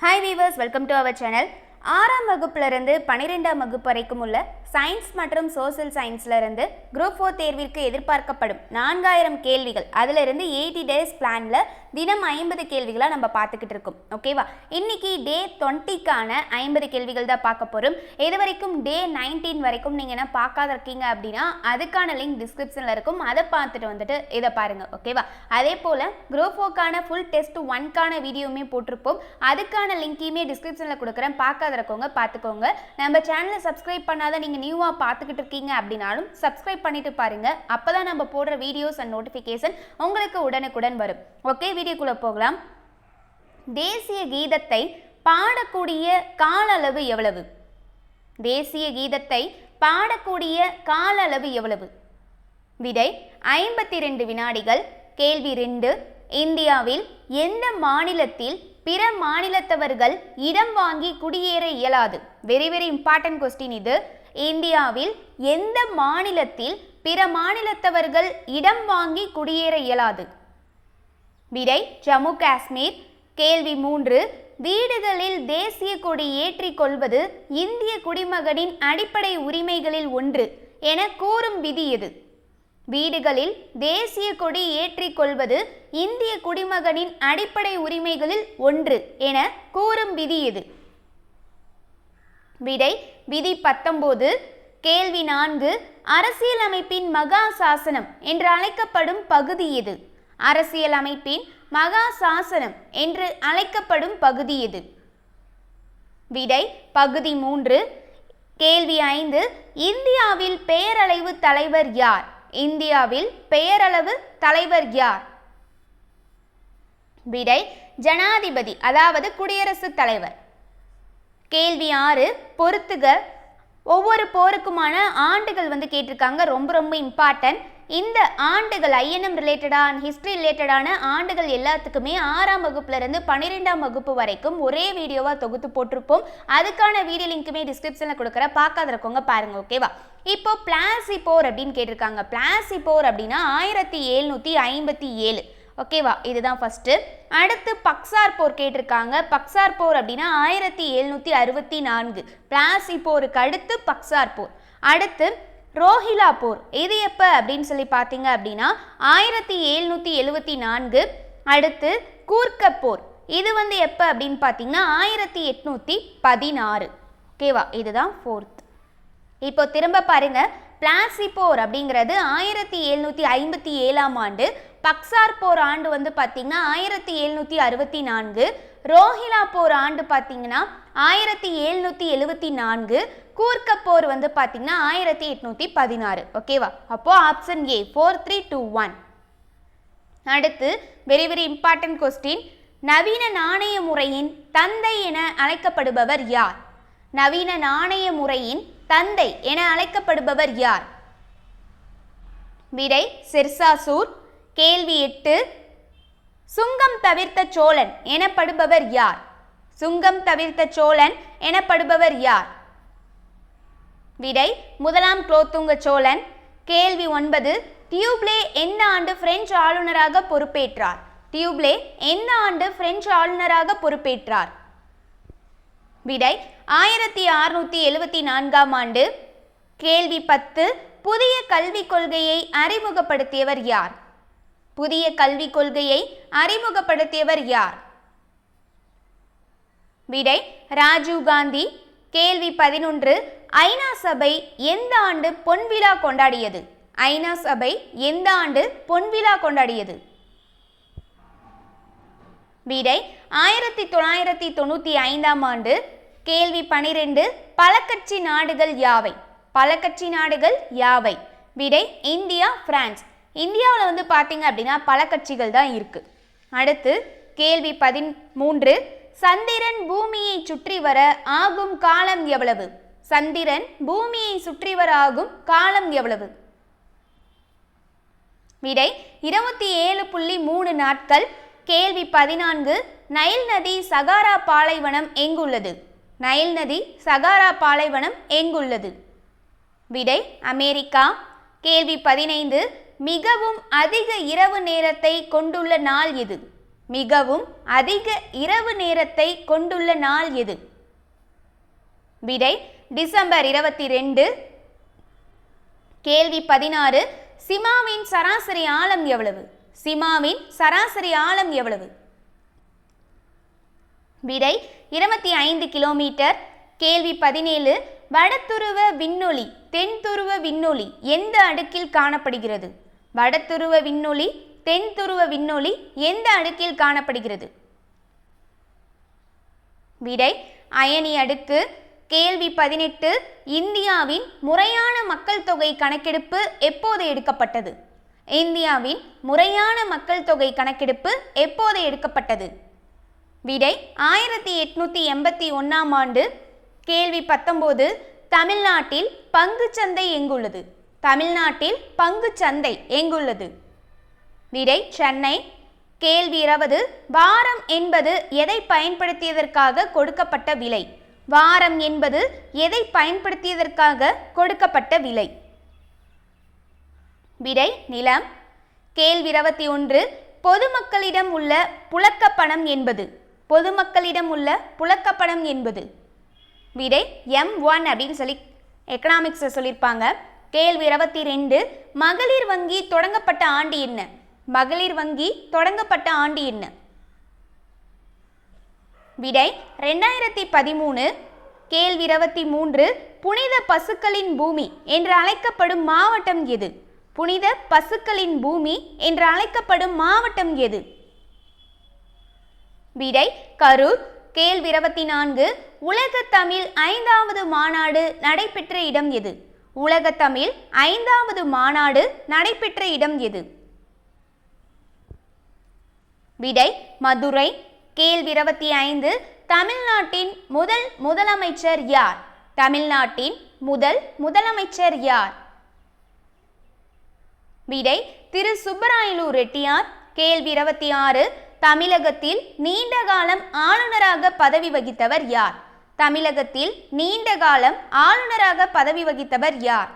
Hi viewers, welcome to our channel. 6ஆம் வகுப்பிலிருந்து 12ஆம் வகுப்பு வரைக்கும் உள்ள சயின்ஸ் மற்றும் சோஷியல் சயின்ஸ்ல இருந்து குரூப் 4 தேர்விற்கு எதிர்பார்க்கப்படும் 4000 கேள்விகள் அதிலிருந்து 80 டேஸ் பிளான்ல தினம் 50 கேள்விகளா நம்ம பார்த்துக்கிட்டு இருக்கோம். ஓகேவா? இன்னைக்கு டே 20க்கான 50 கேள்விகள் தான் பார்க்க போறோம். இதுவரைக்கும் டே 19 வரைக்கும் நீங்க என்ன பார்க்காத இருக்கீங்க அப்படினா அதுக்கான லிங்க் டிஸ்கிரிப்ஷன்ல இருக்கும். அதை பார்த்துட்டு வந்துட்டு இத பாருங்க. ஓகேவா? அதே போல குரூப் 4க்கான ஃபுல் டெஸ்ட் 1க்கான வீடியோமே போட்டுருப்போம். அதுக்கான லிங்கையுமே டிஸ்கிரிப்ஷன்ல கொடுக்குறேன். பார்க்காத இருக்கவங்க பார்த்துக்கோங்க. நம்ம சேனலை சப்ஸ்கிரைப் பண்ணாத நீங்க நியூவா பார்த்துக்கிட்டு இருக்கீங்க அப்படினாலும் சப்ஸ்கிரைப் பண்ணிட்டு பாருங்க. அப்பதான் நம்ம போடுற வீடியோஸ் அண்ட் நோட்டிஃபிகேஷன் உங்களுக்கு உடனுக்குடன் வரும். ஓகே, வீடியோக்குள்ள போகலாம். தேசிய கீதத்தை பாடக்கூடிய கால அளவு எவ்வளவு? தேசிய கீதத்தை பாடக்கூடிய கால அளவு எவ்வளவு? விடை 52 வினாடிகள். கேள்வி 2, இந்தியாவில் எந்த மாநிலத்தில் பிற மாநிலத்தவர்கள் இடம் வாங்கி குடியேற இயலாது? வெரி வெரி இம்பார்ட்டன்ட் கொஸ்டின் இது. இந்தியாவில் எந்த மாநிலத்தில் பிற மாநிலத்தவர்கள் இடம் வாங்கி குடியேற இயலாது? விடை ஜம்மு காஷ்மீர். கேள்வி 3, வீடுகளில் தேசிய கொடி ஏற்றிக் கொள்வது இந்திய குடிமகனின் அடிப்படை உரிமைகளில் ஒன்று என கூறும் விதி எது? வீடுகளில் தேசிய கொடி ஏற்றிக் கொள்வது இந்திய குடிமகனின் அடிப்படை உரிமைகளில் ஒன்று என கூறும் விதி எது? விடை விதி 19. கேள்வி 4, அரசியலமைப்பின் மகா சாசனம் என்று அழைக்கப்படும் பகுதி எது? அரசியலமைப்பின் மகா சாசனம் என்று அழைக்கப்படும் பகுதி எது? விடை பகுதி 3. கேள்வி 5, இந்தியாவில் பெயரளவு தலைவர் யார்? இந்தியாவில் பெயரளவு தலைவர் யார்? விடை ஜனாதிபதி, அதாவது குடியரசுத் தலைவர். கேள்வி 6, பொறுத்துக. ஒவ்வொரு போருக்குமான ஆண்டுகள் கேட்டிருக்காங்க. ரொம்ப இம்பார்ட்டன்ட். இந்த ஆண்டுகள் ஐஎன்எம் ரிலேட்டடான ஹிஸ்டரி ரிலேட்டடான ஆண்டுகள் எல்லாத்துக்குமே 6ஆம் வகுப்புல இருந்து 12ஆம் வகுப்பு வரைக்கும் ஒரே வீடியோவா தொகுத்து போட்டிருப்போம். அதுக்கான வீடியோ லிங்க்குமே டிஸ்கிரிப்ஷன்ல கொடுக்குறேன். பார்க்காத இருக்கவங்க பாருங்க. ஓகேவா? இப்போ பிளாசி போர் அப்படின்னு கேட்டிருக்காங்க. பிளாசி போர் அப்படின்னா 1757. ஓகேவா? இதுதான் ஃபர்ஸ்ட். அடுத்து பக்சார் போர் கேட்டிருக்காங்க. பக்சார் போர் அப்படின்னா 1764. பிளாசி போருக்கு அடுத்து பக்சார் போர். அடுத்து ரோஹிலா போர். இது எப்போ அப்படின்னு சொல்லி பார்த்தீங்க அப்படின்னா 1774. அடுத்து கூர்க்க போர். இது எப்போ அப்படின்னு பார்த்தீங்கன்னா 1816. ஓகேவா? இதுதான் 4th. இப்போ திரும்ப பாருங்க. பிளாசி போர் அப்படிங்கிறது 1757ஆம் ஆண்டு. பக்சார் போர் ஆண்டு பார்த்தீங்கன்னா 1764. ரோஹிலா போர் ஆண்டு பார்த்தீங்கன்னா 1774. கூர்க்க போர் பார்த்தீங்கன்னா 1816. ஓகேவா? அப்போ ஆப்ஷன் ஏ 4321. அடுத்து வெரி வெரி இம்பார்ட்டன்ட் கொஸ்டின். நவீன நாணய முறையின் தந்தை என அழைக்கப்படுபவர் யார்? நவீன நாணய முறையின் தந்தை என அழைக்கப்படுபவர் யார்? விடை சிர்சாசூர். கேள்வி 8, சுங்கம் தவிர்த்த சோழன் எனப்படுபவர் யார்? சுங்கம் தவிர்த்த சோழன் எனப்படுபவர் யார்? விடை முதலாம் குலோத்துங்க சோழன். கேள்வி 9, டியூப்லே எந்த ஆண்டு பிரெஞ்சு ஆளுநராக பொறுப்பேற்றார்? டியூப்லே எந்த ஆண்டு பிரெஞ்சு ஆளுநராக பொறுப்பேற்றார்? விடை 1674ஆம் ஆண்டு. கேள்வி 10, புதிய கல்விக் கொள்கையை அறிமுகப்படுத்தியவர் யார்? புதிய கல்விக் கொள்கையை அறிமுகப்படுத்தியவர் யார்? விடை ராஜீவ் காந்தி. கேள்வி 11, ஐநா சபை எந்த ஆண்டு பொன்விழா கொண்டாடியது? ஐநா சபை எந்த ஆண்டு பொன்விழா கொண்டாடியது? விடை 1995ஆம் ஆண்டு. கேள்வி 12, பலகட்சி நாடுகள் யாவை? பலகட்சி நாடுகள் யாவை? விடை இந்தியா, பிரான்ஸ். இந்தியாவில் பார்த்தீங்க அப்படின்னா பல கட்சிகள் தான் இருக்கு. அடுத்து கேள்வி 13, சந்திரன் பூமியை சுற்றி வர ஆகும் காலம் எவ்வளவு? சந்திரன் பூமியை சுற்றி வர ஆகும் காலம் எவ்வளவு? விடை 27.3 நாட்கள். கேள்வி 14, நைல் நதி சகாரா பாலைவனம் எங்குள்ளது? நைல் நதி சகாரா பாலைவனம் எங்குள்ளது? விடை அமெரிக்கா. கேள்வி 15, மிகவும் அதிக இரவு நேரத்தை கொண்டுள்ள நாள் எது? மிகவும் அதிக இரவு நேரத்தை கொண்டுள்ள நாள் எது? விடை டிசம்பர் 22. கேள்வி 16. சிமாவின் சராசரி ஆழம் எவ்வளவு? சிமாவின் சராசரி ஆழம் எவ்வளவு? விடை 25 கிலோமீட்டர். கேள்வி 17. வடதுருவ விண்ணொளி தென்துருவ விண்ணொளி எந்த அடுக்கில் காணப்படுகிறது? வடதுருவ விண்ணொளி தென்துருவ விண்ணொளி எந்த அடுக்கில் காணப்படுகிறது? விடை அயனி அடுக்கு. கேள்வி 18. இந்தியாவின் முறையான மக்கள் தொகை கணக்கெடுப்பு எப்போது எடுக்கப்பட்டது? இந்தியாவின் முறையான மக்கள் தொகை கணக்கெடுப்பு எப்போது எடுக்கப்பட்டது? விடை 1881ஆம் ஆண்டு. கேள்வி 19. தமிழ்நாட்டில் பங்குச்சந்தை எங்குள்ளது? தமிழ்நாட்டில் பங்குச்சந்தை எங்குள்ளது? விடை சென்னை. கேள்வி 20. வாரம் என்பது எதை பயன்படுத்தியதற்காக கொடுக்கப்பட்ட விலை? வாரம் என்பது எதை பயன்படுத்தியதற்காக கொடுக்கப்பட்ட விலை? விடை நிலம். கேள்வி 21. பொதுமக்களிடம் உள்ள புழக்கப்பணம் என்பது? பொதுமக்களிடம் உள்ள புழக்கப்பணம் என்பது? விடை M1 அப்படின்னு சொல்லி எக்கனாமிக்ஸில் சொல்லியிருப்பாங்க. கேள்வி 22. மகளிர் வங்கி தொடங்கப்பட்ட ஆண்டு என்ன? மகளிர் வங்கி தொடங்கப்பட்ட ஆண்டு என்ன? விடை 2013. கேள்வி 23. புனித பசுக்களின் பூமி என்று அழைக்கப்படும் மாவட்டம் எது? புனித பசுக்களின் பூமி என்று அழைக்கப்படும் மாவட்டம் எது? விடை கரூர். கேள்வி 24. உலக தமிழ் 5வது மாநாடு நடைபெற்ற இடம் எது? உலக தமிழ் 5வது மாநாடு நடைபெற்ற இடம் எது? விடை மதுரை. கேள்வி 25. தமிழ்நாட்டின் முதலமைச்சர் யார்? தமிழ்நாட்டின் முதலமைச்சர் யார்? விடை திரு சுப்பராயலு ரெட்டியார். கேள்வி 26. தமிழகத்தில் நீண்ட காலம் ஆளுநராக பதவி வகித்தவர் யார்? தமிழகத்தில் நீண்ட காலம் ஆளுநராக பதவி வகித்தவர் யார்?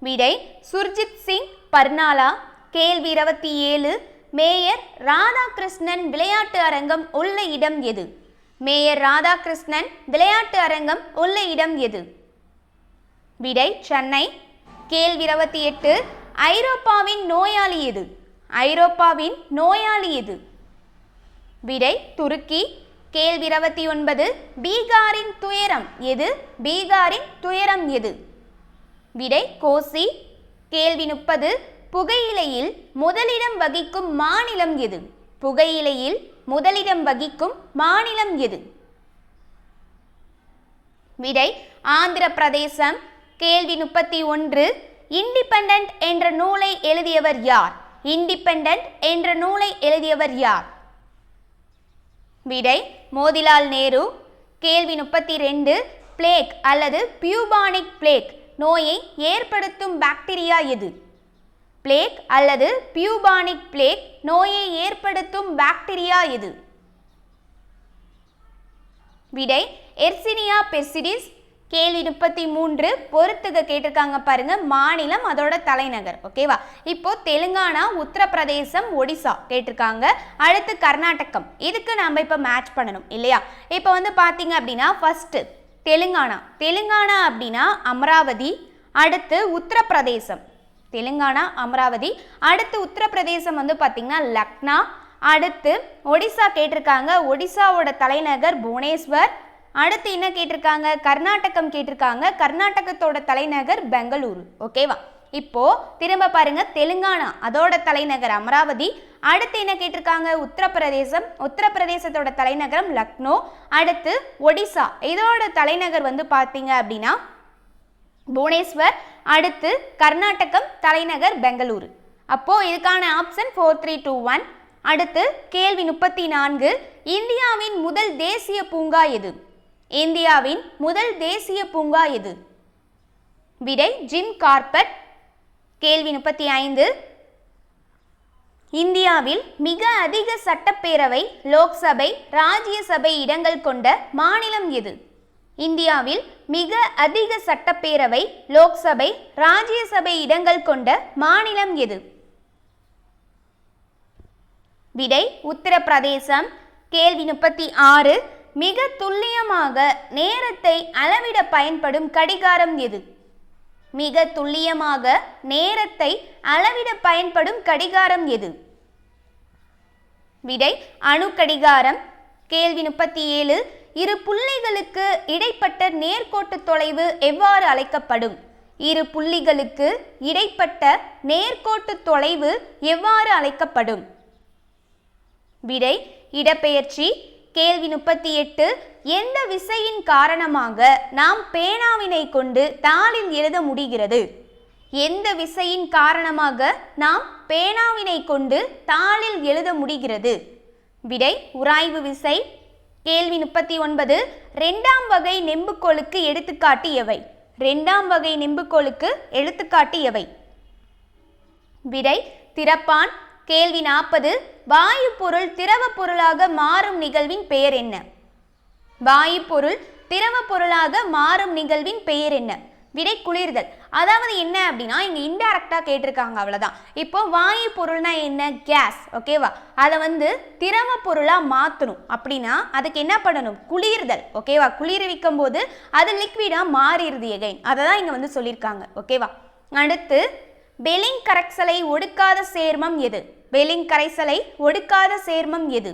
விடை சுர்ஜித் சிங் பர்னாலா. கேள்வி 27. மேயர் ராதாகிருஷ்ணன் விளையாட்டு அரங்கம் உள்ள இடம் எது? மேயர் ராதாகிருஷ்ணன் விளையாட்டு அரங்கம் உள்ள இடம் எது? விடை சென்னை. கேள்வி 28. ஐரோப்பாவின் நோயாளி எது? ஐரோப்பாவின் நோயாளி எது? விடை துருக்கி. கேள்வி 29. பீகாரின் துயரம் எது? பீகாரின் துயரம் எது? விடை கோசி. கேள்வி 30. புகையிலையில் முதலிடம் வகிக்கும் மாநிலம் எது? புகையிலையில் முதலிடம் வகிக்கும் மாநிலம் எது? விடை ஆந்திர பிரதேசம். கேள்வி 31. இண்டிபெண்டன்ட் என்ற நூலை எழுதியவர் யார்? இண்டிபெண்டன்ட் என்ற நூலை எழுதியவர் யார்? விடை மோதிலால் நேரு. கேள்வி 32. பிளேக் அல்லது பியூபானிக் பிளேக் நோயை ஏற்படுத்தும் பாக்டீரியா எது? பிளேக் அல்லது பியூபானிக் பிளேக் நோயை ஏற்படுத்தும் பாக்டீரியா எது? விடை எர்சினியா பெர்சிடிஸ். கேள்வி 33. பொறுத்துக கேட்டிருக்காங்க பாருங்க. மாநிலம் அதோட தலைநகர். ஓகேவா? இப்போ தெலுங்கானா, உத்தரப்பிரதேசம், ஒடிசா கேட்டிருக்காங்க. அடுத்து கர்நாடகம். இதுக்கு நம்ம இப்போ மேட்ச் பண்ணணும் இல்லையா? இப்போ வந்து பார்த்தீங்க அப்படின்னா ஃபர்ஸ்ட் தெலுங்கானா. தெலுங்கானா அப்படின்னா அமராவதி. அடுத்து உத்தரப்பிரதேசம். தெலுங்கானா அமராவதி. அடுத்து உத்தரப்பிரதேசம் வந்து பார்த்தீங்கன்னா லக்னா. அடுத்து ஒடிசா கேட்டிருக்காங்க. ஒடிசாவோட தலைநகர் புவனேஸ்வர். அடுத்து என்ன கேட்டிருக்காங்க? கர்நாடகம் கேட்டிருக்காங்க. கர்நாடகத்தோட தலைநகர் பெங்களூரு. ஓகேவா? இப்போ திரும்ப பாருங்க. தெலுங்கானா அதோட தலைநகர் அமராவதி. அடுத்து என்ன கேட்டிருக்காங்க? உத்தரப்பிரதேசம். உத்தரப்பிரதேசத்தோட தலைநகரம் லக்னோ. அடுத்து ஒடிசா இதோட தலைநகர் வந்து பார்த்தீங்க அப்படின்னா புவனேஸ்வர். அடுத்து கர்நாடகம் தலைநகர் பெங்களூரு. அப்போ இதுக்கான ஆப்ஷன் 4, 3, 2, 1. அடுத்து கேள்வி 34. இந்தியாவின் முதல் தேசிய பூங்கா எது? இந்தியாவின் முதல் தேசிய பூங்கா எது? விடை ஜிம் கார்பெட். கேள்வி 35. இந்தியாவில் மிக அதிக சட்டப்பேரவை, லோக்சபை, ராஜ்யசபை இடங்கள் கொண்ட மாநிலம் எது? இந்தியாவில் மிக அதிக சட்டப்பேரவை, லோக்சபை, ராஜ்யசபை இடங்கள் கொண்ட மாநிலம் எது? விடை உத்தரப்பிரதேசம். கேள்வி 36. மிக துல்லியமாக நேரத்தை அளவிட பயன்படும் கடிகாரம் எது? மிக துல்லியமாக நேரத்தை அளவிட பயன்படும் கடிகாரம் எது? விடை அணு கடிகாரம். கேள்வி 37. இரு புள்ளிகளுக்கு இடைப்பட்ட நேர்கோட்டு தொலைவு எவ்வாறு அழைக்கப்படும்? இரு புள்ளிகளுக்கு இடைப்பட்ட நேர்கோட்டு தொலைவு எவ்வாறு அழைக்கப்படும்? விடை இடப்பெயர்ச்சி. கேள்வி 38. எந்த விசையின் காரணமாக நாம் பேனாவினை கொண்டு தாளில் எழுத முடிகிறது? எந்த விசையின் காரணமாக நாம் பேனாவினை கொண்டு தாளில் எழுத முடிகிறது? விடை உராய்வு விசை. கேள்வி 39. இரண்டாம் வகை நெம்புகோலுக்கு எடுத்துக்காட்டு எவை? இரண்டாம் வகை நெம்புகோலுக்கு எடுத்துக்காட்டு எவை? விடை திறப்பான். கேள்வி 40. வாயு பொருள் திரவ பொருளாக மாறும் நிகழ்வின் பெயர் என்ன? வாயு பொருள் திரவ பொருளாக மாறும் நிகழ்வின் பெயர் என்ன? விடை குளிர்தல். அதாவது என்ன அப்படின்னா இங்கே இன்டைரக்டாக கேட்டிருக்காங்க, அவ்வளோதான். இப்போ வாயு பொருள்னா என்ன? கேஸ். ஓகேவா? அதை திரவ பொருளாக மாற்றணும் அப்படின்னா அதுக்கு என்ன பண்ணணும்? குளிர்தல். ஓகேவா? குளிர்விக்கும் போது அது லிக்விடாக மாறிடுது எகைன். அதை தான் இங்கே சொல்லியிருக்காங்க. ஓகேவா? அடுத்து பெல்லிங் கரைசலை ஒடுக்காத சேர்மம் எது? பெல்லிங் கரைசலை ஒடுக்காத சேர்மம் எது?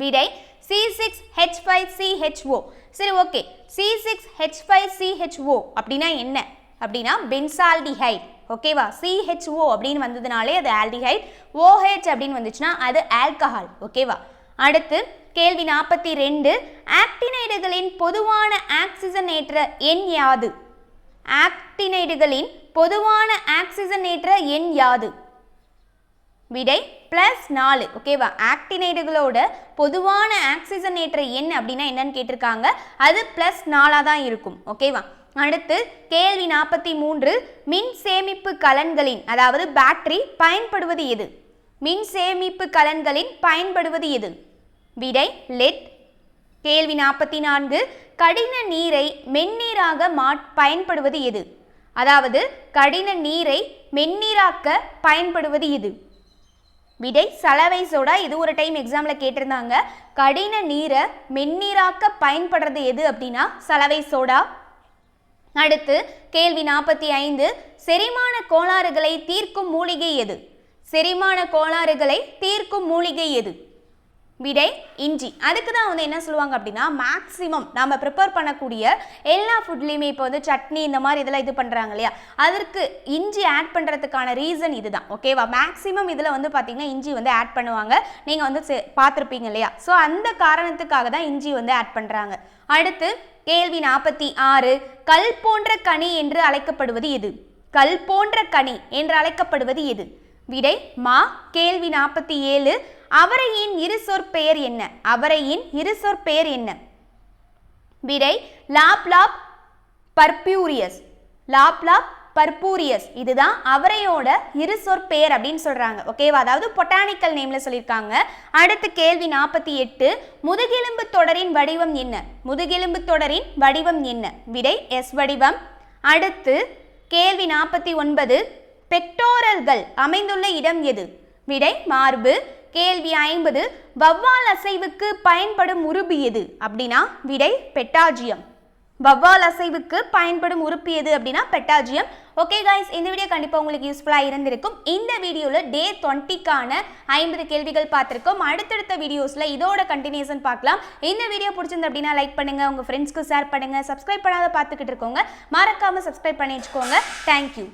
விடை C6H5CHO. சரி, ஓகே. C6H5CHO அப்படின்னா என்ன அப்படின்னா பென்சால்டிஹைட். ஓகேவா? CHO அப்படின்னு வந்ததுனாலே அது ஆல்டிஹைட். OH அப்படின்னு வந்துச்சுன்னா அது ஆல்கஹால். ஓகேவா? அடுத்து கேள்வி 42. ஆக்டினைடுகளின் பொதுவான ஆக்சிஜனேற்ற எண் யாது? ஆக்டினைடுகளின் பொதுவான ஆக்சிஜனேற்ற எண் யாது? விடை +4. ஓகேவா? ஆக்டினைடுகளோட பொதுவான ஆக்சிஜனேற்ற எண் அப்படின்னா என்னன்னு கேட்டிருக்காங்க. அது +4 தான் இருக்கும். ஓகேவா? அடுத்து கேள்வி 43. மின் சேமிப்பு கலன்களின் அதாவது பேட்டரி பயன்படுவது எது? மின் சேமிப்பு கலன்களின் பயன்படுவது எது? விடை லெட். கேள்வி 44. கடின நீரை மென்னீராக பயன்படுவது எது? அதாவது கடின நீரை மென்னீராக்க பயன்படுவது எது? விடை சலவை சோடா. இது ஒரு டைம் எக்ஸாமில் கேட்டிருந்தாங்க. கடின நீரை மென்னீராக்க பயன்படுறது எது அப்படின்னா சலவை சோடா. அடுத்து கேள்வி 45. செரிமான கோளாறுகளை தீர்க்கும் மூலிகை எது? செரிமான கோளாறுகளை தீர்க்கும் மூலிகை எது? விடை இஞ்சி. அதுக்கு தான் என்ன சொல்லுவாங்க அப்படின்னா மேக்ஸிமம் நம்ம ப்ரிப்பேர் பண்ணக்கூடிய எல்லா ஃபுட்லேயுமே இப்போ சட்னி இந்த மாதிரி இதெல்லாம் இது பண்ணுறாங்க இல்லையா, அதற்கு இஞ்சி ஆட் பண்ணுறதுக்கான ரீசன் இதுதான். ஓகேவா? மேக்ஸிமம் இதில் பார்த்தீங்கன்னா இஞ்சி ஆட் பண்ணுவாங்க. நீங்கள் பார்த்துருப்பீங்க இல்லையா? ஸோ அந்த காரணத்துக்காக தான் இஞ்சி ஆட் பண்ணுறாங்க. அடுத்து கேள்வி 46. கல் போன்ற கனி என்று அழைக்கப்படுவது எது? கல் போன்ற கனி என்று அழைக்கப்படுவது எது? விடை மா. கேள்வி 47. அவரையின் இரு சொற்பெயர் என்ன? அவரையின் இரு சொற்பெயர் என்ன? விடை லாப்லாப் பர்பியூரியஸ். லாப்லாப் பர்பூரியஸ் இதுதான் அவரையோட இரு சொற்பெயர் அப்படின்னு சொல்றாங்க. ஓகேவா? அதாவது பொட்டானிக்கல் நேம்ல சொல்லியிருக்காங்க. அடுத்து கேள்வி 48. முதுகெலும்பு தொடரின் வடிவம் என்ன? முதுகெலும்பு தொடரின் வடிவம் என்ன? விடை எஸ் வடிவம். அடுத்து கேள்வி 49. பெக்டோரல்கள் அமைந்துள்ள இடம் எது? விடை மார்பு. கேள்வி 50. வவ்வால் அசைவுக்கு பயன்படும் உறுப்பு எது அப்படின்னா விடை பெட்டாஜியம். வவ்வால் அசைவுக்கு பயன்படும் உறுப்பு எது அப்படின்னா பெட்டாஜியம். ஓகே கைஸ், இந்த வீடியோ கண்டிப்பாக உங்களுக்கு யூஸ்ஃபுல்லாக இருந்திருக்கும். இந்த வீடியோவில் டே 20க்கான 50 கேள்விகள் பார்த்துருக்கோம். அடுத்தடுத்த வீடியோஸில் இதோட கண்டினியூஷன் பார்க்கலாம். இந்த வீடியோ பிடிச்சிருந்து அப்படின்னா லைக் பண்ணுங்கள், உங்கள் ஃப்ரெண்ட்ஸ்க்கு ஷேர் பண்ணுங்கள். சப்ஸ்கிரைப் பண்ணாத பார்த்துக்கிட்டு இருக்கோங்க, மறக்காமல் சப்ஸ்கிரைப் பண்ணி வச்சுக்கோங்க. தேங்க்யூ.